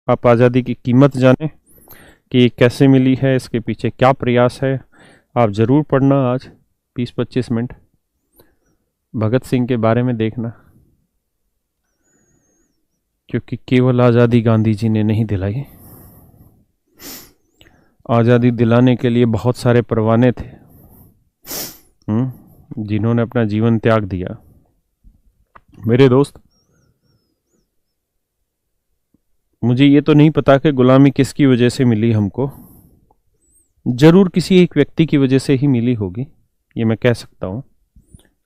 आप आज़ादी की कीमत जानें कि ये कैसे मिली है, इसके पीछे क्या प्रयास है। आप ज़रूर पढ़ना आज 20-25 मिनट भगत सिंह के बारे में देखना, क्योंकि केवल आज़ादी गांधी जी ने नहीं दिलाई। आज़ादी दिलाने के लिए बहुत सारे परवाने थे जिन्होंने अपना जीवन त्याग दिया। मेरे दोस्त, मुझे ये तो नहीं पता कि गुलामी किसकी वजह से मिली हमको, जरूर किसी एक व्यक्ति की वजह से ही मिली होगी। ये मैं कह सकता हूँ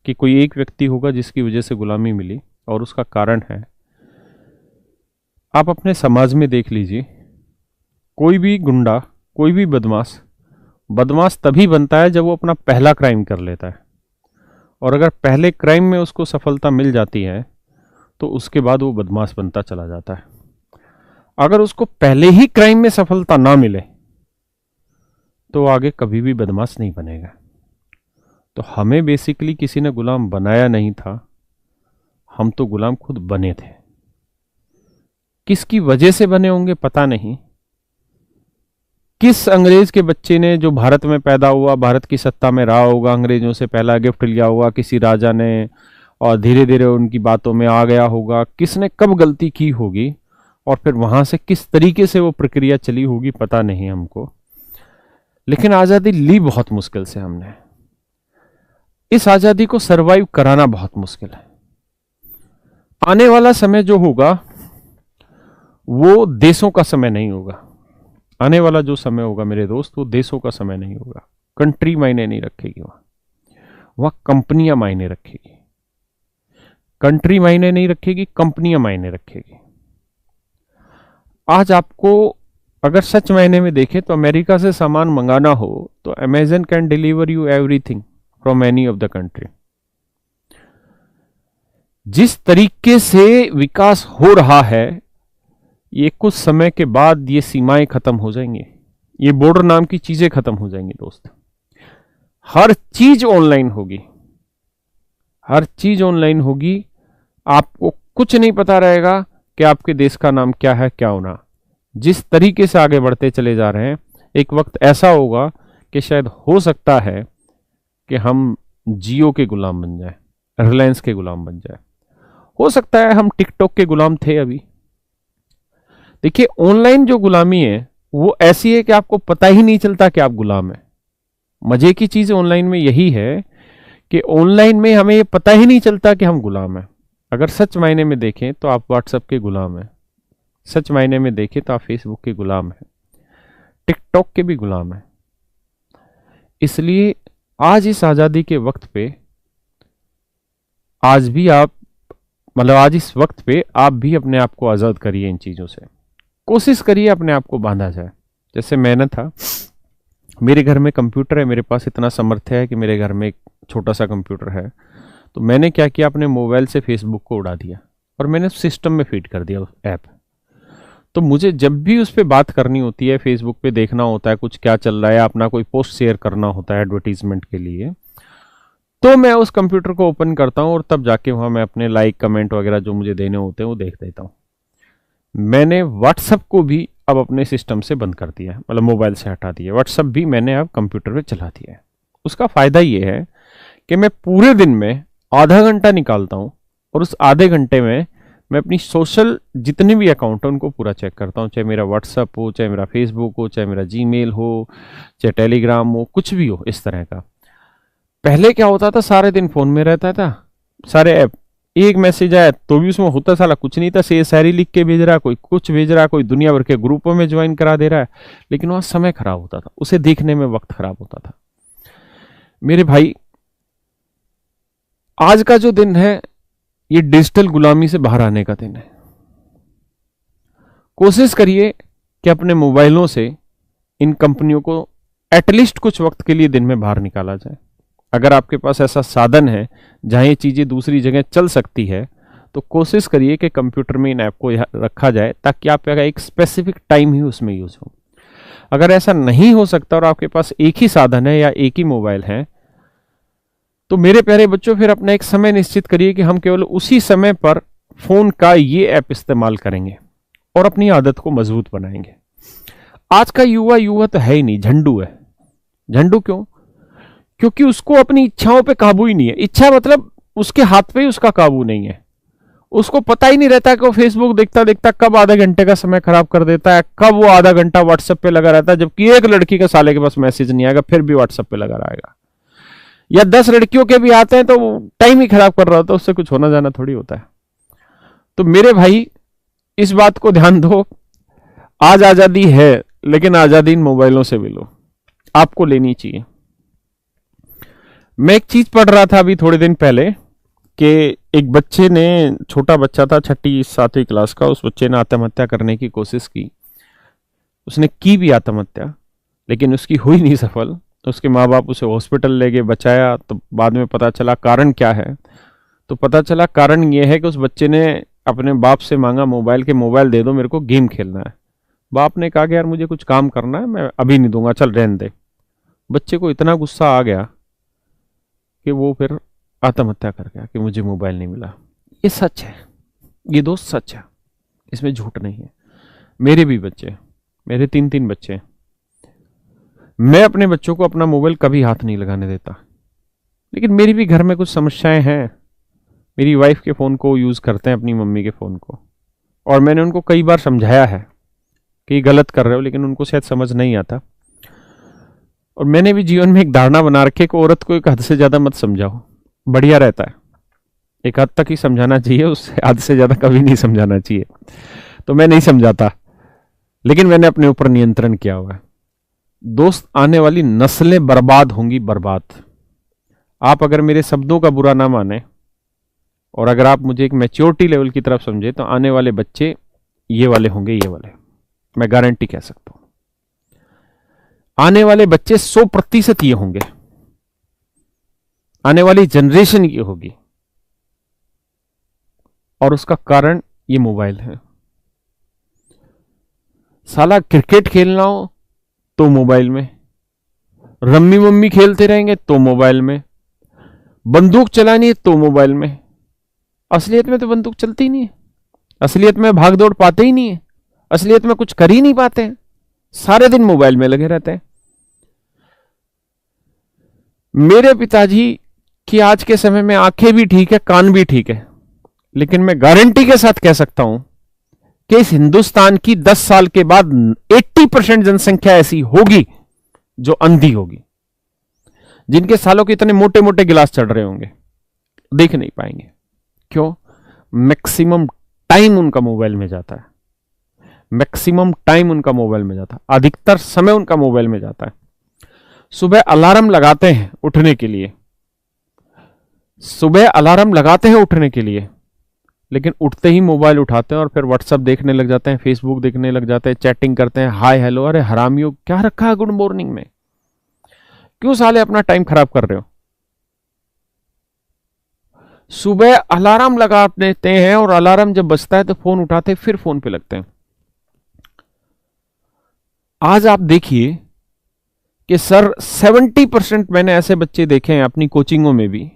कि कोई एक व्यक्ति होगा जिसकी वजह से गुलामी मिली, और उसका कारण है, आप अपने समाज में देख लीजिए, कोई भी गुंडा, कोई भी बदमाश तभी बनता है जब वो अपना पहला क्राइम कर लेता है, और अगर पहले क्राइम में उसको सफलता मिल जाती है तो उसके बाद वो बदमाश बनता चला जाता है। अगर उसको पहले ही क्राइम में सफलता ना मिले तो आगे कभी भी बदमाश नहीं बनेगा। तो हमें बेसिकली किसी ने गुलाम बनाया नहीं था, हम तो गुलाम खुद बने थे। किसकी वजह से बने होंगे पता नहीं, किस अंग्रेज के बच्चे ने जो भारत में पैदा हुआ, भारत की सत्ता में रहा होगा, अंग्रेजों से पहला गिफ्ट लिया होगा किसी राजा ने, और धीरे धीरे उनकी बातों में आ गया होगा। किसने कब गलती की होगी और फिर वहां से किस तरीके से वो प्रक्रिया चली होगी पता नहीं हमको, लेकिन आजादी ली बहुत मुश्किल से हमने। इस आजादी को सरवाइव कराना बहुत मुश्किल है। आने वाला समय जो होगा वो देशों का समय नहीं होगा। आने वाला जो समय होगा मेरे दोस्त, वो देशों का समय नहीं होगा। कंट्री मायने नहीं रखेगी, वहां कंपनियां मायने रखेगी। कंट्री मायने नहीं रखेगी, कंपनियां मायने रखेगी। आज आपको अगर सच मायने में देखें तो अमेरिका से सामान मंगाना हो तो Amazon can deliver you everything from any of the country. जिस तरीके से विकास हो रहा है, ये कुछ समय के बाद ये सीमाएं खत्म हो जाएंगी, ये बॉर्डर नाम की चीजें खत्म हो जाएंगी दोस्त। हर चीज ऑनलाइन होगी, हर चीज ऑनलाइन होगी। आपको कुछ नहीं पता रहेगा कि आपके देश का नाम क्या है, क्या होना। जिस तरीके से आगे बढ़ते चले जा रहे हैं, एक वक्त ऐसा होगा कि शायद हो सकता है कि हम जियो के गुलाम बन जाए, रिलायंस के गुलाम बन जाए। हो सकता है हम टिकटॉक के गुलाम थे अभी। देखिए, ऑनलाइन जो गुलामी है वो ऐसी है कि आपको पता ही नहीं चलता कि आप गुलाम हैं। मजे की चीज ऑनलाइन में यही है कि ऑनलाइन में हमें ये पता ही नहीं चलता कि हम गुलाम हैं। अगर सच मायने में देखें तो आप व्हाट्सएप के गुलाम हैं, सच मायने में देखें तो आप फेसबुक के गुलाम हैं, टिकटॉक के भी गुलाम हैं। इसलिए आज इस आजादी के वक्त पे, आज भी आप, मतलब आज इस वक्त पे आप भी अपने आप को आजाद करिए इन चीजों से। कोशिश करिए अपने आप को बांधा जाए। जैसे मैंने था, मेरे घर में कंप्यूटर है, मेरे पास इतना सामर्थ्य है कि मेरे घर में एक छोटा सा कंप्यूटर है, तो मैंने क्या किया, अपने मोबाइल से फेसबुक को उड़ा दिया और मैंने सिस्टम में फीड कर दिया उस ऐप। तो मुझे जब भी उस पर बात करनी होती है, फेसबुक पे देखना होता है कुछ क्या चल रहा है, अपना कोई पोस्ट शेयर करना होता है एडवर्टीजमेंट के लिए, तो मैं उस कंप्यूटर को ओपन करता हूं और तब जाके वहां मैं अपने लाइक कमेंट वगैरह जो मुझे देने होते हैं वो देख देता हूं। मैंने व्हाट्सएप को भी अब अपने सिस्टम से बंद कर दिया है, मतलब मोबाइल से हटा दिया। व्हाट्सएप भी मैंने अब कंप्यूटर पे चला दिया है। उसका फायदा ये है कि मैं पूरे दिन में आधा घंटा निकालता हूं और उस आधे घंटे में मैं अपनी सोशल जितने भी अकाउंट है उनको पूरा चेक करता हूं, चाहे मेरा व्हाट्सएप हो, चाहे मेरा फेसबुक हो, चाहे मेरा जीमेल हो, चाहे टेलीग्राम हो, कुछ भी हो इस तरह का। पहले क्या होता था, सारे दिन फोन में रहता था, सारे ऐप, एक मैसेज आया तो भी उसमें होता साला कुछ नहीं था, से शायरी लिख के भेज रहा, कोई कुछ भेज रहा, कोई दुनिया भर के ग्रुपों में ज्वाइन करा दे रहा है, लेकिन वहां समय खराब होता था, उसे देखने में वक्त खराब होता था। मेरे भाई, आज का जो दिन है ये डिजिटल गुलामी से बाहर आने का दिन है। कोशिश करिए कि अपने मोबाइलों से इन कंपनियों को एटलीस्ट कुछ वक्त के लिए दिन में बाहर निकाला जाए। अगर आपके पास ऐसा साधन है जहां ये चीजें दूसरी जगह चल सकती है, तो कोशिश करिए कि कंप्यूटर में इन ऐप को रखा जाए ताकि आपका एक स्पेसिफिक टाइम ही उसमें यूज हो। अगर ऐसा नहीं हो सकता और आपके पास एक ही साधन है या एक ही मोबाइल है, तो मेरे प्यारे बच्चों, फिर अपना एक समय निश्चित करिए कि हम केवल उसी समय पर फोन का ये ऐप इस्तेमाल करेंगे और अपनी आदत को मजबूत बनाएंगे। आज का युवा युवा तो है ही नहीं, झंडू है। झंडू क्यों? क्योंकि उसको अपनी इच्छाओं पे काबू ही नहीं है। इच्छा मतलब उसके हाथ पे ही उसका काबू नहीं है। उसको पता ही नहीं रहता कि वो फेसबुक देखता देखता कब आधे घंटे का समय खराब कर देता है, कब वो आधा घंटा व्हाट्सएप पे लगा रहता है, जबकि एक लड़की का साले के पास मैसेज नहीं आएगा फिर भी व्हाट्सएप पे लगा रहेगा। या 10 लड़कियों के भी आते हैं तो टाइम ही खराब कर रहा होता है, उससे कुछ होना जाना थोड़ी होता है। तो मेरे भाई इस बात को ध्यान दो, आज आजादी है लेकिन आजादी इन मोबाइलों से भी लो, आपको लेनी चाहिए। मैं एक चीज पढ़ रहा था अभी थोड़े दिन पहले कि एक बच्चे ने, छोटा बच्चा था 6ठी 7वीं क्लास का, उस बच्चे ने आत्महत्या करने की कोशिश की। उसने की भी आत्महत्या, लेकिन उसकी हुई नहीं सफल। तो उसके माँ बाप उसे हॉस्पिटल ले गए, बचाया। तो बाद में पता चला कारण क्या है। तो पता चला कारण ये है कि उस बच्चे ने अपने बाप से मांगा मोबाइल, के मोबाइल दे दो, मेरे को गेम खेलना है। बाप ने कहा कि यार मुझे कुछ काम करना है, मैं अभी नहीं दूंगा, चल रहने दे। बच्चे को इतना गुस्सा आ गया कि वो फिर आत्महत्या कर गया कि मुझे मोबाइल नहीं मिला। ये सच है, ये दोस्त सच है, इसमें झूठ नहीं है। मेरे भी बच्चे, मेरे 3 बच्चे, मैं अपने बच्चों को अपना मोबाइल कभी हाथ नहीं लगाने देता। लेकिन मेरी भी घर में कुछ समस्याएं हैं। मेरी वाइफ के फ़ोन को यूज़ करते हैं, अपनी मम्मी के फ़ोन को, और मैंने उनको कई बार समझाया है कि गलत कर रहे हो, लेकिन उनको शायद समझ नहीं आता। और मैंने भी जीवन में एक धारणा बना रखी है कि औरत को एक हद से ज़्यादा मत समझाओ, बढ़िया रहता है। एक हद तक ही समझाना चाहिए, उससे हद से ज़्यादा कभी नहीं समझाना चाहिए। तो मैं नहीं समझाता, लेकिन मैंने अपने ऊपर नियंत्रण किया हुआ है। दोस्त, आने वाली नस्लें बर्बाद होंगी, बर्बाद। आप अगर मेरे शब्दों का बुरा ना माने और अगर आप मुझे एक मैच्योरिटी लेवल की तरफ समझे, तो आने वाले बच्चे ये वाले होंगे, ये वाले, मैं गारंटी कह सकता हूं। आने वाले बच्चे 100% ये होंगे, आने वाली जनरेशन ये होगी। और उसका कारण ये मोबाइल है। साला क्रिकेट खेलना हो तो मोबाइल में, रम्मी मम्मी खेलते रहेंगे तो मोबाइल में, बंदूक चलानी है तो मोबाइल में। असलियत में तो बंदूक चलती ही नहीं है, असलियत में भाग दौड़ पाते ही नहीं है, असलियत में कुछ कर ही नहीं पाते हैं, सारे दिन मोबाइल में लगे रहते हैं। मेरे पिताजी की आज के समय में आंखें भी ठीक है, कान भी ठीक है, लेकिन मैं गारंटी के साथ कह सकता हूं कि इस हिंदुस्तान की 10 साल के बाद 80% जनसंख्या ऐसी होगी जो अंधी होगी, जिनके सालों के इतने मोटे मोटे गिलास चढ़ रहे होंगे, देख नहीं पाएंगे। क्यों? मैक्सिमम टाइम उनका मोबाइल में जाता है, मैक्सिमम टाइम उनका मोबाइल में जाता है, अधिकतर समय उनका मोबाइल में जाता है। सुबह अलार्म लगाते हैं उठने के लिए, सुबह अलार्म लगाते हैं उठने के लिए, लेकिन उठते ही मोबाइल उठाते हैं और फिर व्हाट्सएप देखने लग जाते हैं, फेसबुक देखने लग जाते हैं, चैटिंग करते हैं, हाय हेलो। अरे हरामियों, क्या रखा है गुड मॉर्निंग में? क्यों साले अपना टाइम खराब कर रहे हो? सुबह अलार्म लगा देते हैं और अलार्म जब बजता है तो फोन उठाते फिर फोन पे लगते हैं। आज आप देखिए कि सर 70% मैंने ऐसे बच्चे देखे हैं अपनी कोचिंगों में भी।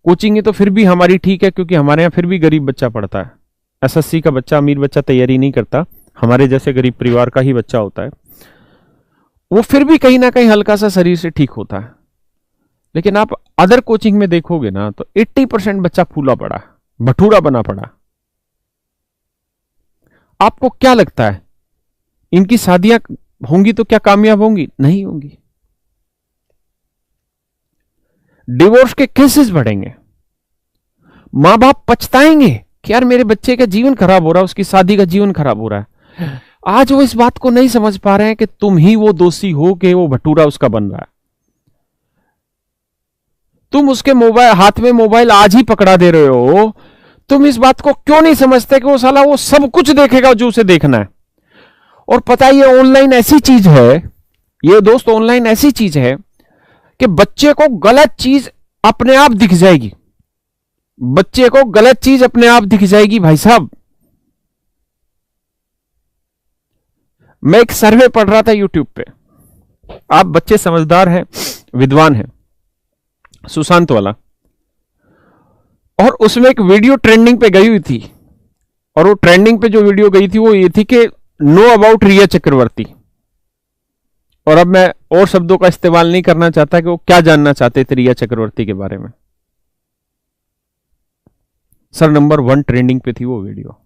कोचिंग तो फिर भी हमारी ठीक है, क्योंकि हमारे यहां फिर भी गरीब बच्चा पढ़ता है। एसएससी का बच्चा, अमीर बच्चा तैयारी नहीं करता, हमारे जैसे गरीब परिवार का ही बच्चा होता है। वो फिर भी कहीं ना कहीं हल्का सा शरीर से ठीक होता है। लेकिन आप अदर कोचिंग में देखोगे ना तो 80% बच्चा फूला पड़ा, भटूरा बना पड़ा। आपको क्या लगता है इनकी शादियां होंगी तो क्या कामयाब होंगी? नहीं होंगी। डिवोर्स के केसेस बढ़ेंगे, मां बाप पछताएंगे कि यार मेरे बच्चे का जीवन खराब हो रहा है, उसकी शादी का जीवन खराब हो रहा है। आज वो इस बात को नहीं समझ पा रहे हैं कि तुम ही वो दोषी हो कि वो भटूरा उसका बन रहा है। तुम उसके मोबाइल, हाथ में मोबाइल आज ही पकड़ा दे रहे हो। तुम इस बात को क्यों नहीं समझते कि वो साला वो सब कुछ देखेगा जो उसे देखना है। और पता है ये ऑनलाइन ऐसी चीज है, ये दोस्त ऑनलाइन ऐसी चीज है कि बच्चे को गलत चीज अपने आप दिख जाएगी, बच्चे को गलत चीज अपने आप दिख जाएगी। भाई साहब, मैं एक सर्वे पढ़ रहा था यूट्यूब पे, आप बच्चे समझदार हैं, विद्वान हैं, सुशांत वाला, और उसमें एक वीडियो ट्रेंडिंग पे गई हुई थी और वो ट्रेंडिंग पे जो वीडियो गई थी वो ये थी कि नो अबाउट रिया चक्रवर्ती। और अब मैं और शब्दों का इस्तेमाल नहीं करना चाहता कि वो क्या जानना चाहते थे रिया चक्रवर्ती के बारे में। सर नंबर 1 ट्रेंडिंग पे थी वो वीडियो।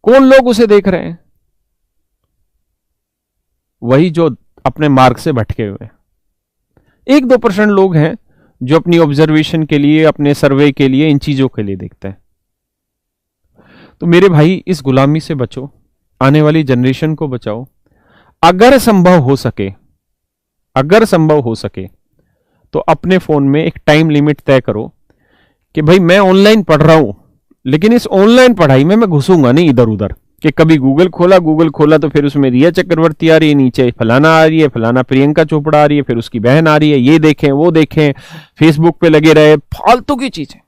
कौन लोग उसे देख रहे हैं? वही जो अपने मार्ग से भटके हुए। 1-2% लोग हैं जो अपनी ऑब्जर्वेशन के लिए, अपने सर्वे के लिए, इन चीजों के लिए देखते हैं। तो मेरे भाई, इस गुलामी से बचो, आने वाली जनरेशन को बचाओ। अगर संभव हो सके, अगर संभव हो सके तो अपने फोन में एक टाइम लिमिट तय करो कि भाई मैं ऑनलाइन पढ़ रहा हूं, लेकिन इस ऑनलाइन पढ़ाई में मैं घुसूंगा नहीं इधर उधर, कि कभी गूगल खोला तो फिर उसमें रिया चक्रवर्ती आ रही है, नीचे फलाना आ रही है, फलाना प्रियंका चोपड़ा आ रही है, फिर उसकी बहन आ रही है, ये देखें वो देखें, फेसबुक पे लगे रहे, फालतू की चीजें,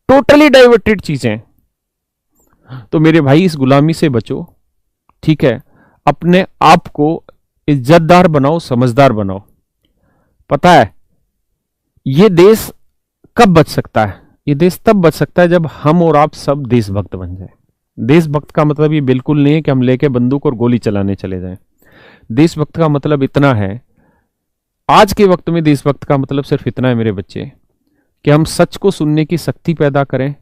टोटली डाइवर्टेड चीजें। तो मेरे भाई, इस गुलामी से बचो, ठीक है? अपने आप को इज्जतदार बनाओ, समझदार बनाओ। पता है ये देश कब बच सकता है? ये देश तब बच सकता है जब हम और आप सब देशभक्त बन जाए। देशभक्त का मतलब ये बिल्कुल नहीं है कि हम लेके बंदूक और गोली चलाने चले जाएं। देशभक्त का मतलब इतना है, आज के वक्त में देशभक्त का मतलब सिर्फ इतना है मेरे बच्चे, कि हम सच को सुनने की शक्ति पैदा करें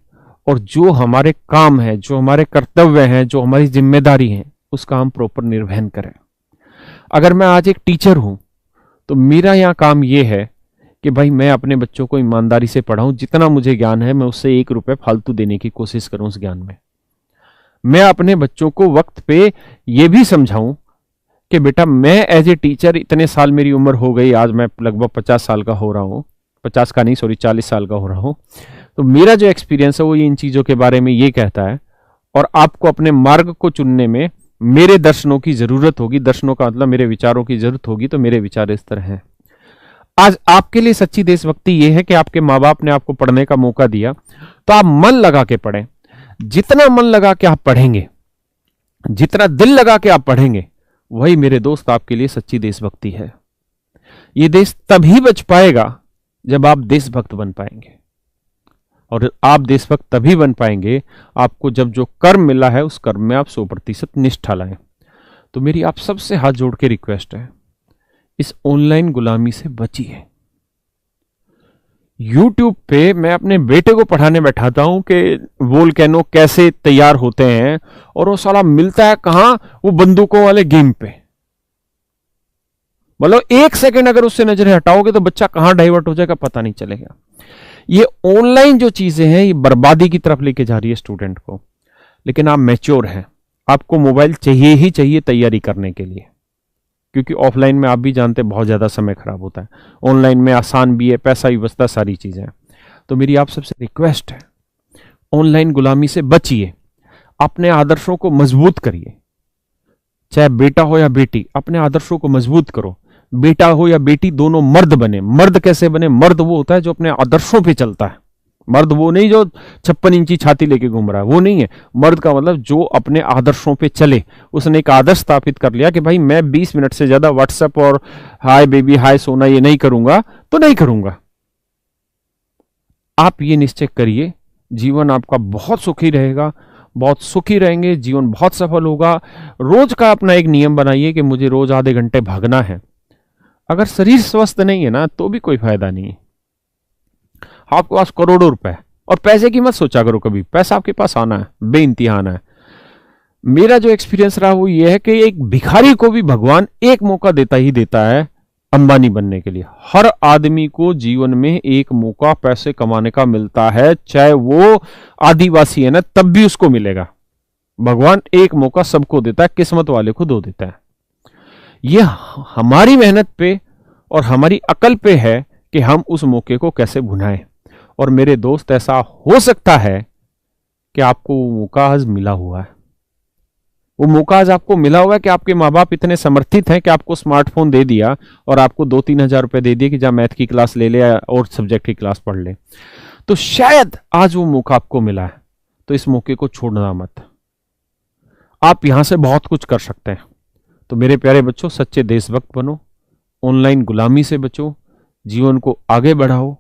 और जो हमारे काम है, जो हमारे कर्तव्य हैं, जो हमारी जिम्मेदारी है, उसका हम प्रॉपर निर्वहन करें। अगर मैं आज एक टीचर हूं तो मेरा यहां काम यह है कि भाई मैं अपने बच्चों को ईमानदारी से पढ़ाऊं, जितना मुझे ज्ञान है मैं उससे 1 रुपए फालतू देने की कोशिश करूं उस ज्ञान में। मैं अपने बच्चों को वक्त पे यह भी समझाऊं कि बेटा मैं एज ए टीचर, इतने साल मेरी उम्र हो गई, आज मैं लगभग 50 साल का हो रहा हूं, 50 का नहीं सॉरी 40 साल का हो रहा हूं, तो मेरा जो एक्सपीरियंस है वो इन चीजों के बारे में ये कहता है। और आपको अपने मार्ग को चुनने में मेरे दर्शनों की जरूरत होगी। दर्शनों का मतलब मेरे विचारों की जरूरत होगी। तो मेरे विचार इस तरह हैं। आज आपके लिए सच्ची देशभक्ति यह है कि आपके माँ बाप ने आपको पढ़ने का मौका दिया, तो आप मन लगा के पढ़ें। जितना मन लगा के आप पढ़ेंगे, जितना दिल लगा के आप पढ़ेंगे, वही मेरे दोस्त आपके लिए सच्ची देशभक्ति है। यह देश तभी बच पाएगा जब आप देशभक्त बन पाएंगे। और आप देशभक्त तभी बन पाएंगे आपको जब जो कर्म मिला है उस कर्म में आप 100% निष्ठा लाएं। तो मेरी आप सबसे हाथ जोड़ के रिक्वेस्ट है, इस ऑनलाइन गुलामी से बचिए। YouTube पे मैं अपने बेटे को पढ़ाने बैठाता हूं कि वोल्केनो कैसे तैयार होते हैं, और वो साला मिलता है कहां? वो बंदूकों वाले गेम पे। मतलब 1 सेकंड अगर उससे नजरें हटाओगे तो बच्चा कहां डाइवर्ट हो जाएगा पता नहीं चलेगा। ये ऑनलाइन जो चीजें हैं ये बर्बादी की तरफ लेके जा रही है स्टूडेंट को। लेकिन आप मैच्योर हैं, आपको मोबाइल चाहिए ही चाहिए तैयारी करने के लिए, क्योंकि ऑफलाइन में आप भी जानते हैं बहुत ज्यादा समय खराब होता है। ऑनलाइन में आसान भी है, पैसा भी बचता, सारी चीजें हैं। तो मेरी आप सबसे रिक्वेस्ट है, ऑनलाइन गुलामी से बचिए, अपने आदर्शों को मजबूत करिए। चाहे बेटा हो या बेटी, अपने आदर्शों को मजबूत करो। बेटा हो या बेटी दोनों मर्द बने। मर्द कैसे बने? मर्द वो होता है जो अपने आदर्शों पे चलता है। मर्द वो नहीं जो 56 इंची छाती लेके घूम रहा है, वो नहीं है। मर्द का मतलब जो अपने आदर्शों पे चले। उसने एक आदर्श स्थापित कर लिया कि भाई मैं 20 मिनट से ज्यादा व्हाट्सएप और हाय बेबी हाय सोना ये नहीं करूंगा तो नहीं करूंगा। आप ये निश्चय करिए, जीवन आपका बहुत सुखी रहेगा, बहुत सुखी रहेंगे, जीवन बहुत सफल होगा। रोज का अपना एक नियम बनाइए कि मुझे रोज आधे घंटे भागना है। अगर शरीर स्वस्थ नहीं है ना तो भी कोई फायदा नहीं है। आपके पास करोड़ों रुपए, और पैसे की मत सोचा करो कभी, पैसा आपके पास आना है, बेइंतहा आना है। मेरा जो एक्सपीरियंस रहा वो ये है कि एक भिखारी को भी भगवान एक मौका देता ही देता है अंबानी बनने के लिए। हर आदमी को जीवन में एक मौका पैसे कमाने का मिलता है, चाहे वो आदिवासी है ना तब भी उसको मिलेगा। भगवान एक मौका सबको देता है, किस्मत वाले को 2 देता है। यह हमारी मेहनत पे और हमारी अकल पे है कि हम उस मौके को कैसे भुनाएं। और मेरे दोस्त, ऐसा हो सकता है कि आपको वो मौका आज मिला हुआ है। वो मौका आज आपको मिला हुआ है कि आपके माँ बाप इतने समर्थित हैं कि आपको स्मार्टफोन दे दिया और आपको 2-3 हजार रुपए दे दिए कि जा मैथ की क्लास ले ले और सब्जेक्ट की क्लास पढ़ ले। तो शायद आज वो मौका आपको मिला है, तो इस मौके को छोड़ना मत। आप यहां से बहुत कुछ कर सकते हैं। तो मेरे प्यारे बच्चों, सच्चे देशभक्त बनो, ऑनलाइन गुलामी से बचो, जीवन को आगे बढ़ाओ,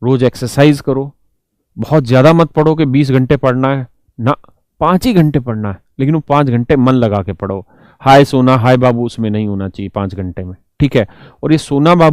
रोज एक्सरसाइज करो। बहुत ज्यादा मत पढ़ो कि 20 घंटे पढ़ना है, ना, 5 ही घंटे पढ़ना है, लेकिन वो 5 घंटे मन लगा के पढ़ो। हाय सोना हाय बाबू उसमें नहीं होना चाहिए 5 घंटे में, ठीक है। और ये सोना बाबू